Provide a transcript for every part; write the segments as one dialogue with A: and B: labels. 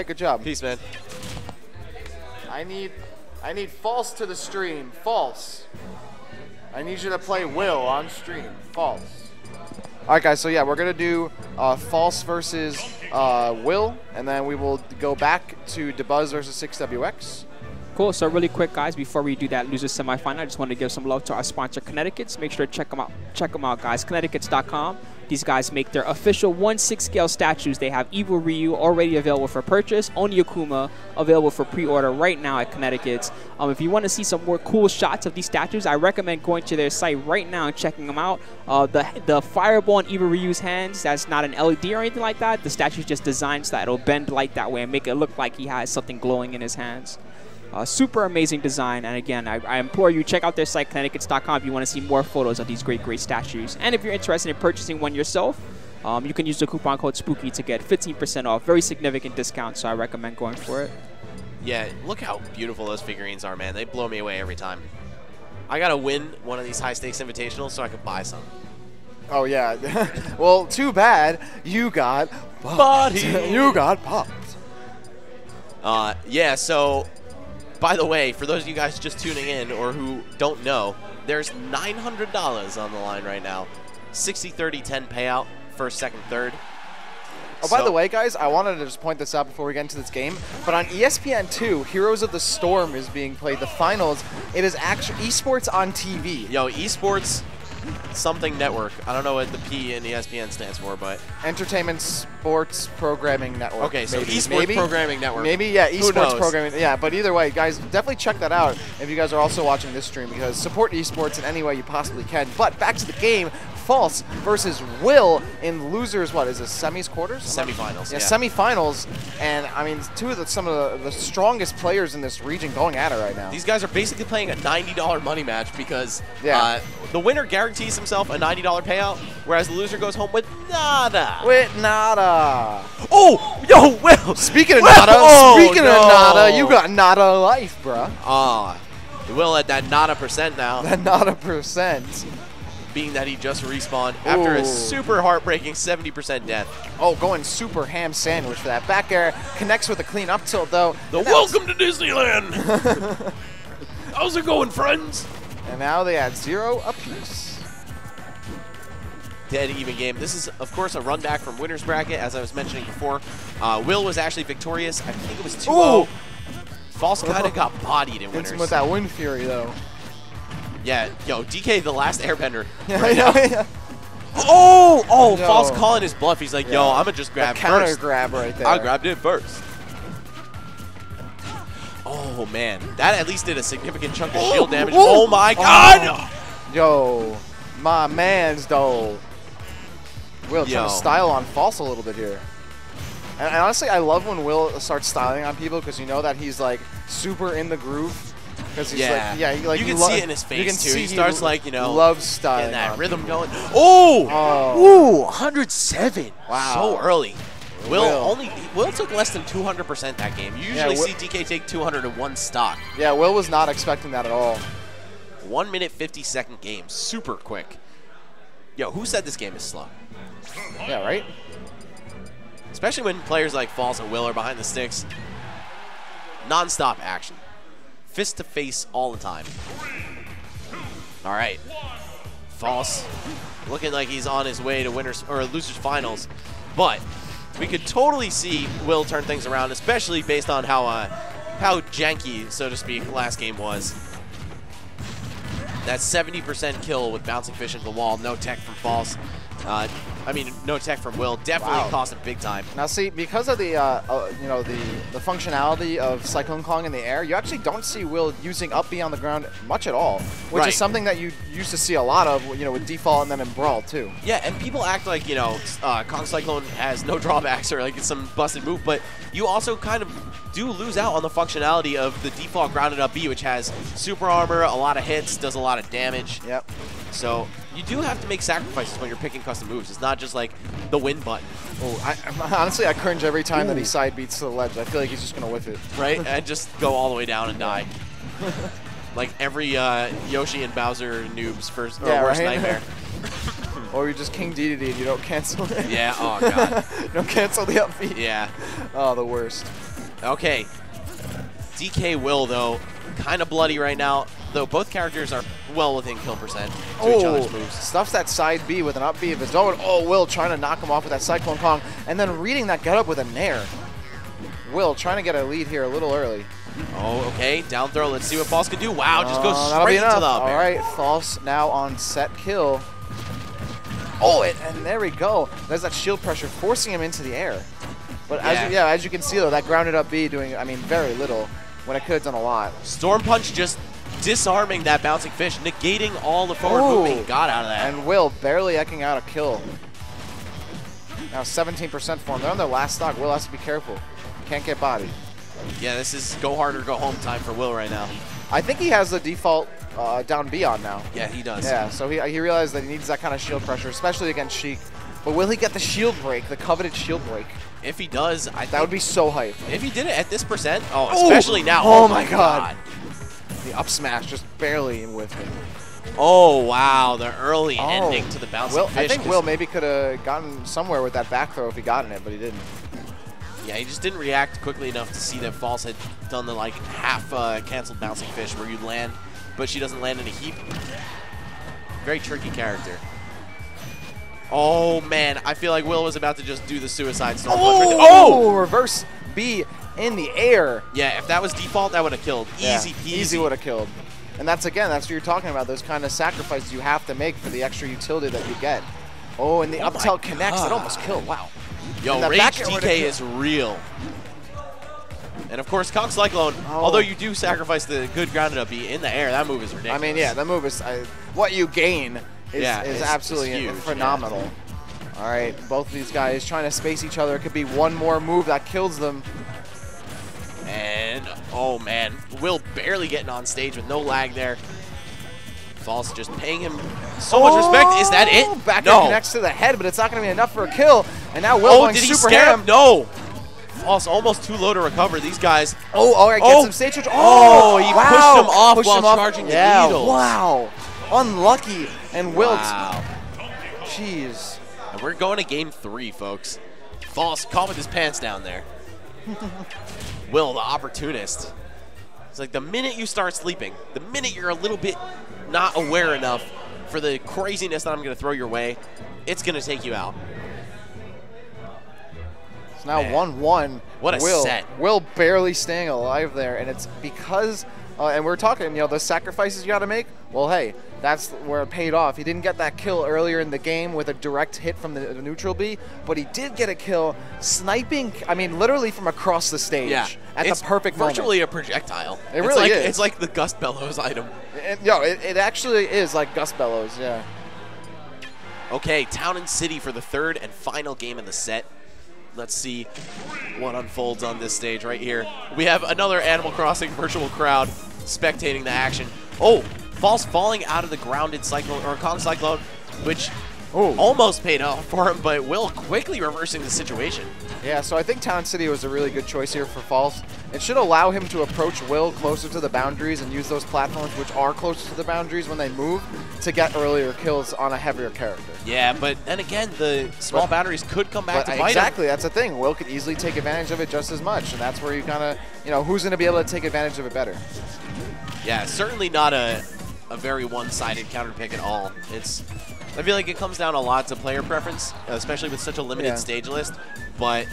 A: right, good job.
B: Peace, man.
A: I need False to the stream. False. I need you to play Will on stream. False. All right, guys. So yeah, we're gonna do False versus Will, and then we will go back to DeBuzz versus 6WX.
C: Cool. So really quick, guys, before we do that loser semifinal, I just want to give some love to our sponsor, Connecticut's. Make sure to check them out. Check them out, guys. Connecticut's.com. These guys make their official 1/6 scale statues. They have Evil Ryu already available for purchase. Oni Akuma available for pre-order right now at Connecticut's. If you want to see some more cool shots of these statues, I recommend going to their site right now and checking them out. The fireball in Evil Ryu's hands, that's not an LED or anything like that. The statue's just designed so that it'll bend light that way and make it look like he has something glowing in his hands. Super amazing design, and again, I implore you, check out their site, Connecticut's.com, if you want to see more photos of these great statues. And if you're interested in purchasing one yourself, you can use the coupon code SPOOKY to get 15% off. Very significant discount, so I recommend going for it.
B: Yeah, look how beautiful those figurines are, man. They blow me away every time. I got to win one of these high-stakes invitationals so I can buy some.
A: Oh, yeah. Well, too bad you got popped. You got popped.
B: Yeah, so... By the way, for those of you guys just tuning in or who don't know, there's $900 on the line right now. 60, 30, 10 payout, first, second, third.
A: Oh, by the way, guys, I wanted to just point this out before we get into this game, but on ESPN2, Heroes of the Storm is being played. The finals, it is actually esports on TV.
B: Yo, esports something network. I don't know what the P in ESPN stands for, but...
A: Entertainment Sports Programming Network.
B: Okay, so esports programming network.
A: Maybe, yeah, esports programming. Yeah, but either way, guys, definitely check that out if you guys are also watching this stream, because support esports in any way you possibly can. But back to the game. False versus Will in losers, what is this, semis, quarters?
B: Semifinals,
A: yeah. Semifinals, and I mean, some of the strongest players in this region going at it right now.
B: These guys are basically playing a $90 money match because the winner guarantees himself a $90 payout, whereas the loser goes home with nada.
A: With nada.
B: Oh, yo, Will.
A: Speaking of nada, you got nada life, bruh.
B: Will at that nada percent now.
A: That nada percent.
B: Being that he just respawned after a super heartbreaking 70% death.
A: Oh, going super ham sandwich for that. Back air connects with a clean up tilt, though.
B: Welcome to Disneyland! How's it going, friends?
A: And now they add 0 apiece.
B: Dead even game. This is, of course, a run back from winner's bracket, as I was mentioning before. Will was actually victorious. I think it was 2-0. False kind of got bodied in winners.
A: With that Wind Fury, though.
B: Yeah, yo, DK, the last airbender.
A: Yeah.
B: Oh, False calling his bluff. He's like, yo, I'm going to just grab
A: counter
B: first.
A: Grab right there.
B: I grabbed it first. Oh, man. That at least did a significant chunk of shield damage. Oh, my God.
A: Yo, my man's though. Will trying to style on False a little bit here. And honestly, I love when Will starts styling on people because you know that he's like super in the groove. Because he's like,
B: you can see it in his face,
A: you can
B: too.
A: See
B: he starts, like, you know,
A: loves styling.
B: And that rhythm
A: people.
B: going. Ooh, 107.
A: Wow.
B: So early. Will took less than 200% that game. You usually see DK take 201 stock.
A: Yeah, Will was not expecting that at all.
B: 1 minute, 50-second game. Super quick. Yo, who said this game is slow?
A: Yeah, right?
B: Especially when players like False and Will are behind the sticks. Non-stop action. Fist to face all the time. All right. False looking like he's on his way to winners or losers finals, but we could totally see Will turn things around, especially based on how janky, so to speak, last game was. That 70% kill with bouncing fish into the wall, no tech from False. I mean, no tech from Will definitely cost him big time.
A: Now, see, because of the you know, the functionality of Cyclone Kong in the air, you actually don't see Will using up B on the ground much at all, which is something that you used to see a lot of, you know, with Default and then in Brawl too.
B: Yeah, and people act like, you know, Kong Cyclone has no drawbacks or like it's some busted move, but you also kind of do lose out on the functionality of the Default grounded up B, which has super armor, a lot of hits, does a lot of damage.
A: Yep.
B: So you do have to make sacrifices when you're picking custom moves. It's not just like the win button.
A: Oh, honestly, I cringe every time that he side beats to the ledge. I feel like he's just gonna whiff it.
B: Right, and just go all the way down and die. Like every Yoshi and Bowser noob's worst nightmare.
A: Or you just King DDD and you don't cancel it.
B: Yeah, oh god.
A: You don't cancel the up B.
B: Yeah.
A: Oh, the worst.
B: Okay. DKwill, though, kind of bloody right now, though both characters are well within kill percent to each other's moves.
A: Stuffs that side B with an up B of his own. Oh, Will trying to knock him off with that Cyclone Kong, and then reading that get up with a Nair. Will trying to get a lead here a little early.
B: Oh, okay. Down throw. Let's see what False can do. Wow, just goes
A: That'll be
B: straight into
A: enough.
B: the up air.
A: All right, False now on set kill. Oh, and there we go. There's that shield pressure forcing him into the air. But as you can see, though, that grounded up B doing, I mean, very little when it could have done a lot.
B: Storm Punch just disarming that bouncing fish, negating all the forward movement he got out of that.
A: And Will barely eking out a kill. Now 17% for him. They're on their last stock. Will has to be careful. Can't get bodied.
B: Yeah, this is go hard or go home time for Will right now.
A: I think he has the default down B on now.
B: Yeah, he does.
A: Yeah, so he realized that he needs that kind of shield pressure, especially against Sheik. But will he get the shield break, the coveted shield break?
B: If he does,
A: that would be so hype.
B: If he did it at this percent, especially now.
A: Oh my god. The up smash just barely with him.
B: Oh, wow. The early ending to the bouncing fish.
A: I think Will maybe could have gotten somewhere with that back throw if he got in it, but he didn't.
B: Yeah, he just didn't react quickly enough to see that False had done the like half canceled bouncing fish where you land, but she doesn't land in a heap. Very tricky character. Oh, man. I feel like Will was about to just do the suicide storm punch.
A: Oh, reverse B in the air.
B: Yeah, if that was default, that would have killed. Easy peasy.
A: Easy would have killed. And that's what you're talking about, those kind of sacrifices you have to make for the extra utility that you get. Oh, and the up tilt connects. It almost killed. Wow.
B: Yo, Rage DK is real. And of course, Kong Cyclone, although you do sacrifice the good grounded up B in the air, that move is ridiculous.
A: I mean, yeah, that move is, what you gain is absolutely
B: huge,
A: phenomenal. Yeah. All right, both of these guys trying to space each other. It could be one more move that kills them.
B: And, oh man, Will barely getting on stage with no lag there. False just paying him so much respect. Is that it?
A: Back air connects to the head, but it's not going to be enough for a kill. And now Will going super ham.
B: No. False almost too low to recover. These guys.
A: Oh, all right, get some stage switch.
B: He pushed him off while charging the needles.
A: Wow. Unlucky. And Will. Jeez.
B: And we're going to game 3, folks. False caught with his pants down there. Will, the opportunist. It's like the minute you start sleeping, the minute you're a little bit not aware enough for the craziness that I'm going to throw your way, it's going to take you out.
A: It's now 1-1.
B: What a set.
A: Will barely staying alive there, and it's because, and we're talking, the sacrifices you got to make. Well, hey, that's where it paid off. He didn't get that kill earlier in the game with a direct hit from the neutral B, but he did get a kill sniping, I mean, literally from across the stage at the perfect moment.
B: It's virtually a projectile.
A: It really is.
B: It's like the Gust Bellows item.
A: It actually is like Gust Bellows, yeah.
B: Okay, Town and City for the third and final game of the set. Let's see what unfolds on this stage right here. We have another Animal Crossing virtual crowd spectating the action. Oh, False falling out of the grounded Cyclone, or Kong Cyclone, which almost paid off for him, but Will quickly reversing the situation.
A: Yeah, so I think Town City was a really good choice here for False. It should allow him to approach Will closer to the boundaries and use those platforms which are closer to the boundaries when they move to get earlier kills on a heavier character.
B: Yeah, but then again, the small boundaries could come back to bite him.
A: Exactly, that's the thing. Will could easily take advantage of it just as much, and that's where you kind of, who's going to be able to take advantage of it better.
B: Yeah, certainly not a very one-sided counter pick at all. I feel like it comes down a lot to player preference, especially with such a limited stage list. But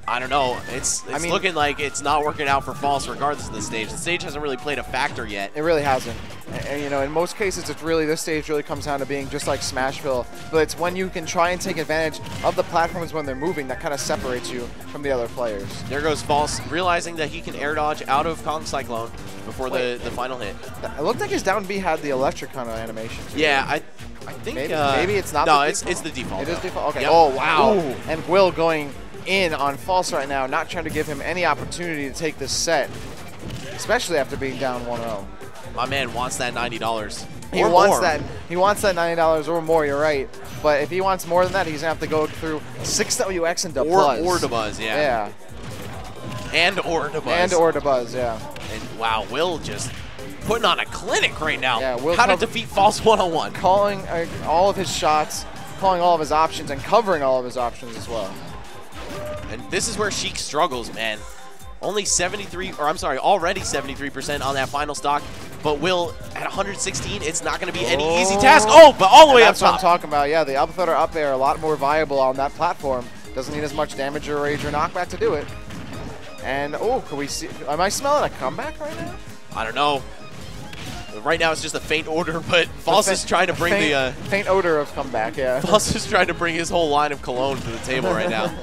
B: I don't know. It's looking like it's not working out for False regardless of the stage. The stage hasn't really played a factor yet.
A: It really hasn't. And in most cases, this stage really comes down to being just like Smashville. But it's when you can try and take advantage of the platforms when they're moving that kind of separates you from the other players.
B: There goes False, realizing that he can air dodge out of Kong Cyclone before the final hit.
A: It looked like his down B had the electric kind of animation too.
B: Yeah, I think
A: maybe it's not.
B: No, it's the default.
A: It is default. Okay.
B: Yep.
A: Oh wow! Ooh. And Will going in on False right now, not trying to give him any opportunity to take this set, especially after being down 1-0.
B: My man wants that $90.
A: He wants that $90 or more. You're right. But if he wants more than that, he's gonna have to go through 6WX and Dabuzz.
B: Or Dabuzz, yeah. And or Dabuzz.
A: And or Dabuzz, yeah.
B: And wow, Will just putting on a clinic right now.
A: Yeah, Will
B: how to defeat False 101.
A: Calling all of his shots, calling all of his options and covering all of his options as well.
B: And this is where Sheik struggles, man. Only 73, or I'm sorry, already 73% on that final stock. But Will, at 116, it's not going to be any easy task. Oh, but all the way up
A: That's what I'm
B: top.
A: talking about. Yeah, the up throw or up air a lot more viable on that platform. Doesn't need as much damage or rage or knockback to do it. And, oh, can we see? Am I smelling a comeback right now?
B: I don't know. Right now it's just a faint order, but False is trying to bring
A: faint odor of comeback, yeah.
B: False is trying to bring his whole line of cologne to the table right now.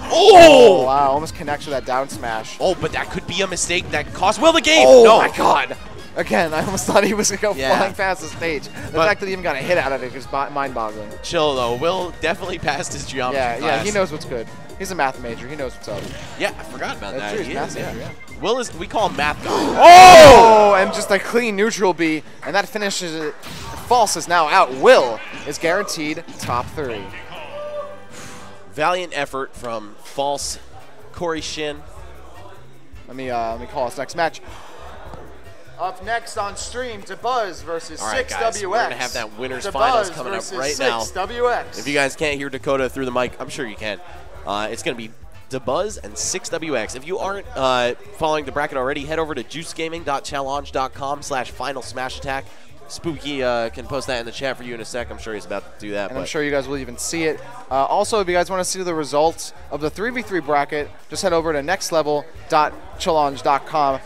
B: Oh!
A: Wow, almost connects with that down smash.
B: Oh, but that could be a mistake that cost Will the game.
A: Oh
B: no.
A: My God! Again, I almost thought he was gonna go
B: Yeah.
A: flying past the stage. The fact that he even got a hit out of it is mind-boggling.
B: Chill though. Will definitely passed his geometry class.
A: Yeah, he knows what's good. He's a math major. He knows what's up.
B: Yeah, I forgot about
A: That's
B: that.
A: true.
B: He
A: He's a math
B: is,
A: major, yeah.
B: Will is, we call him Math Guy.
A: Oh! And just a clean neutral B, and that finishes it. False is now out. Will is guaranteed top 3.
B: Valiant effort from False, Corey Shin.
A: Let me call this next match. Up next on stream, DeBuzz versus
B: All right,
A: 6WX.
B: guys, we're going to have that winner's finals coming up right now.
A: 6WX.
B: If you guys can't hear Dakota through the mic, I'm sure you can. It's going to be DeBuzz and 6WX. If you aren't following the bracket already, head over to juicegaming.challenge.com/final smash attack. Spooky can post that in the chat for you in a sec. I'm sure he's about to do that.
A: And I'm sure you guys will even see it. Also, if you guys want to see the results of the 3v3 bracket, just head over to nextlevel.challenge.com/